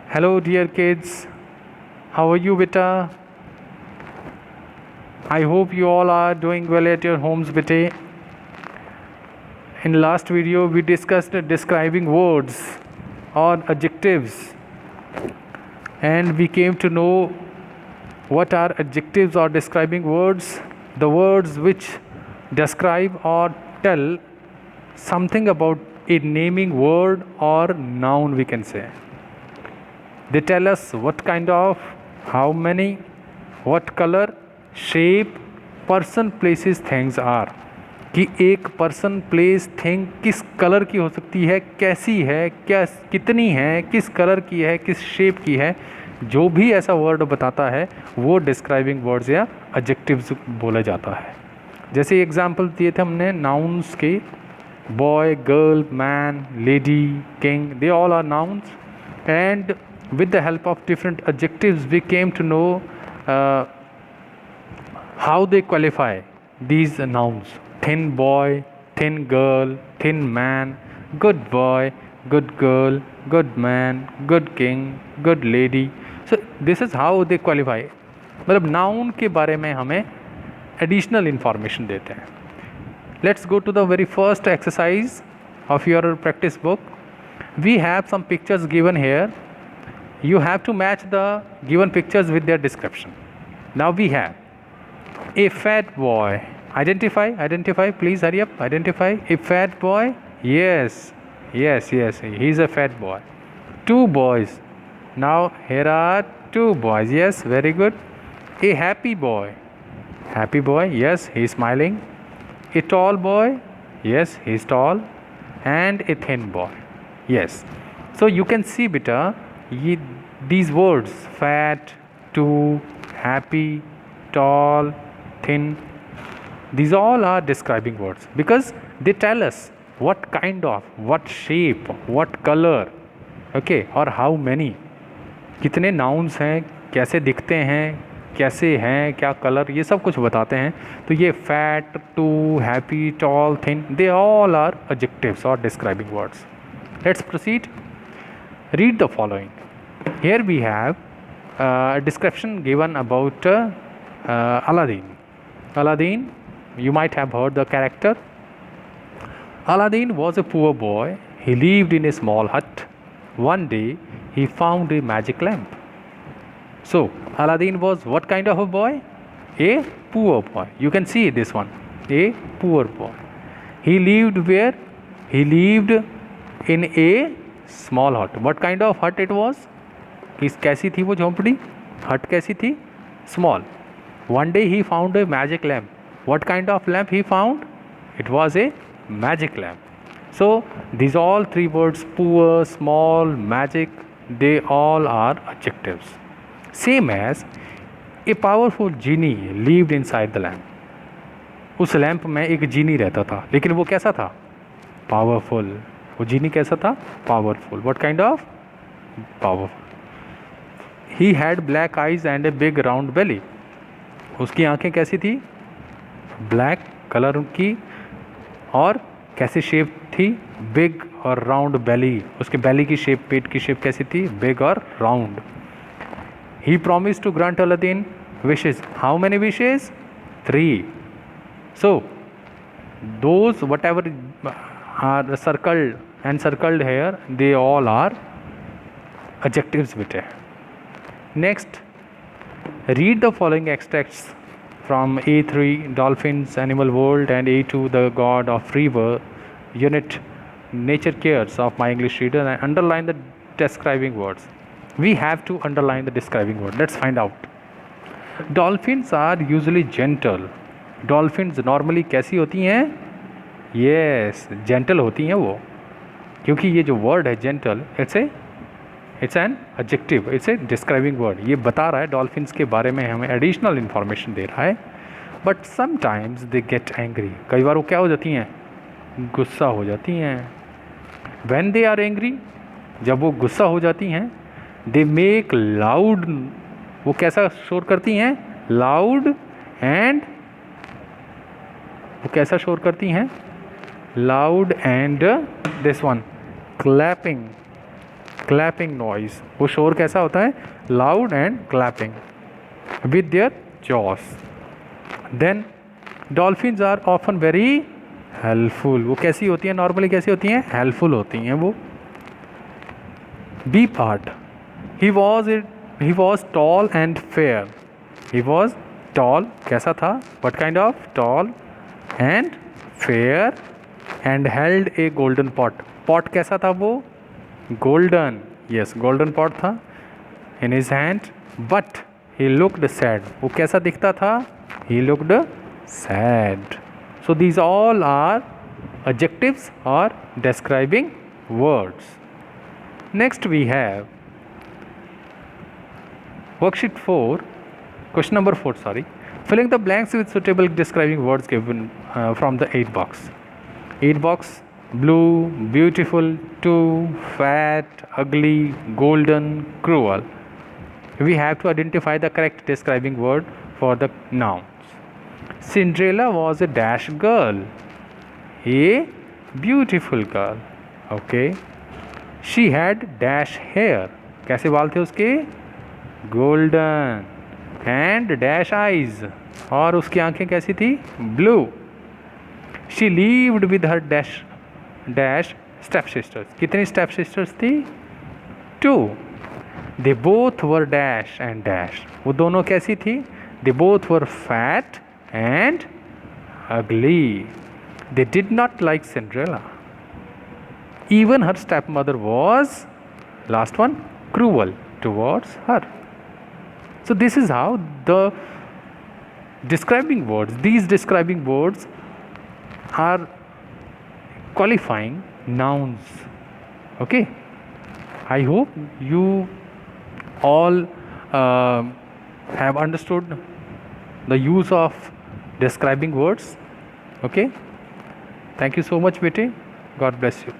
Hello, dear kids. How are you, beta? I hope you all are doing well at your homes, beta. In last video, we discussed describing words or adjectives, and we came to know what are adjectives or describing words. The words which describe or tell something about a naming word or noun, we can say. They tell us what kind of, how many, what color, shape, person, places, things are. कि एक person, place, thing किस colour की हो सकती है, कैसी है, क्या, कितनी है, किस कलर की है, किस शेप की है, जो भी ऐसा वर्ड बताता है वो डिस्क्राइबिंग वर्ड्स या एडजेक्टिव्स बोला जाता है. जैसे एग्जांपल दिए थे हमने नाउन्स के, boy, girl, man, lady, king, they all are nouns. And with the help of different adjectives we came to know how they qualify these nouns. Thin boy, thin girl, thin man, good boy, good girl, good man, good king, good lady. So this is how they qualify. मतलब noun के बारे में हमें additional information देते हैं. Let's go to the very first exercise of your practice book. We have some pictures given here. You have to match the given pictures with their description. Now we have a fat boy. Identify, please hurry up. Identify a fat boy. Yes, he's a fat boy. Two boys. Now here are two boys. Yes, very good. A happy boy. Yes, he's smiling. A tall boy. Yes, he's tall. And a thin boy. Yes. So you can see beta, these words fat, two, happy, tall, thin, these all are describing words because they tell us what kind of, what shape, what color, okay, और how many, कितने nouns हैं, कैसे दिखते हैं, कैसे हैं, क्या colour, ये सब कुछ बताते हैं. तो ये fat, two, happy, tall, thin, they all are adjectives और describing words. Let's proceed. Read the following. Here we have a description given about Aladdin. Aladdin, you might have heard the character. Aladdin was a poor boy. He lived in a small hut. One day, he found a magic lamp. So, Aladdin was what kind of a boy? A poor boy. You can see this one. A poor boy. He lived where? He lived in a small hut. What kind of hut it was? कैसी थी वो झोंपड़ी, hut कैसी थी? Small. One day he found a magic lamp. What kind of lamp he found? It was a magic lamp. So this all three words, poor, small, magic, they all are adjectives. Same as a powerful genie lived inside the lamp. उस lamp में एक जीनी रहता था, लेकिन वो कैसा था? Powerful. वो जीनी कैसा था? Powerful. What kind of? Powerful. He had black eyes and a big round belly. उसकी आंखें कैसी थी? ब्लैक कलर की, और कैसी शेप थी? बिग और राउंड बेली. उसके बेली की शेप, पेट की शेप कैसी थी? बिग और round. He promise to grant Aladdin wishes. How many wishes? 3. So those whatever are circled here, they all are adjectives beta. Next, read the following extracts from A3 Dolphins Animal World and A2 The God of River unit Nature Cares of My English Reader, and underline the describing words. We have to underline the describing word. Let's find out. Dolphins are usually gentle. Dolphins normally कैसी होती हैं? Yes, gentle होती हैं वो, क्योंकि ये जो word है gentle, it's an adjective, it's a describing word. ये बता रहा है डॉल्फिन्स के बारे में, हमें एडिशनल इन्फॉर्मेशन दे रहा है. But sometimes they get angry. कई बार वो क्या हो जाती हैं? गुस्सा हो जाती हैं. व्हेन दे आर एंग्री, जब वो गुस्सा हो जाती हैं, दे मेक लाउड. वो कैसा शोर करती हैं? लाउड. एंड वो कैसा शोर करती हैं? loud and this one clapping. clapping noise. वो शोर कैसा होता है? Loud and clapping with their jaws. Then dolphins are often very helpful. वो कैसी होती हैं? नॉर्मली कैसी होती हैं? हेल्पफुल होती हैं वो. B part. He was tall and fair. He was tall. कैसा था? What kind of? Tall and fair and held a golden pot. Pot कैसा था वो? Golden. Yes, golden pot था in his hand. But he looked sad. वो कैसा दिखता था? He looked sad. So these all are adjectives or describing words. Next we have worksheet 4, question number 4, sorry. Filling the blanks with suitable describing words given from the 8 box. 8 box: blue, beautiful, too, fat, ugly, golden, cruel. We have to identify the correct describing word for the nouns. Cinderella was a dash girl, a beautiful girl. Okay. She had dash hair. कैसे बाल थे उसके? Golden. And dash eyes. और उसकी आंखें कैसी थी? Blue. She lived with her dash stepsisters. कितनी stepsisters थी? 2. They both were dash and dash. वो दोनों कैसी थी? They both were fat and ugly. They did not like Cinderella. Even her stepmother was, last one, cruel towards her. So this is how the describing words, these describing words are qualifying nouns. Okay. I hope you all have understood the use of describing words. Okay. Thank you so much, Bete. God bless you.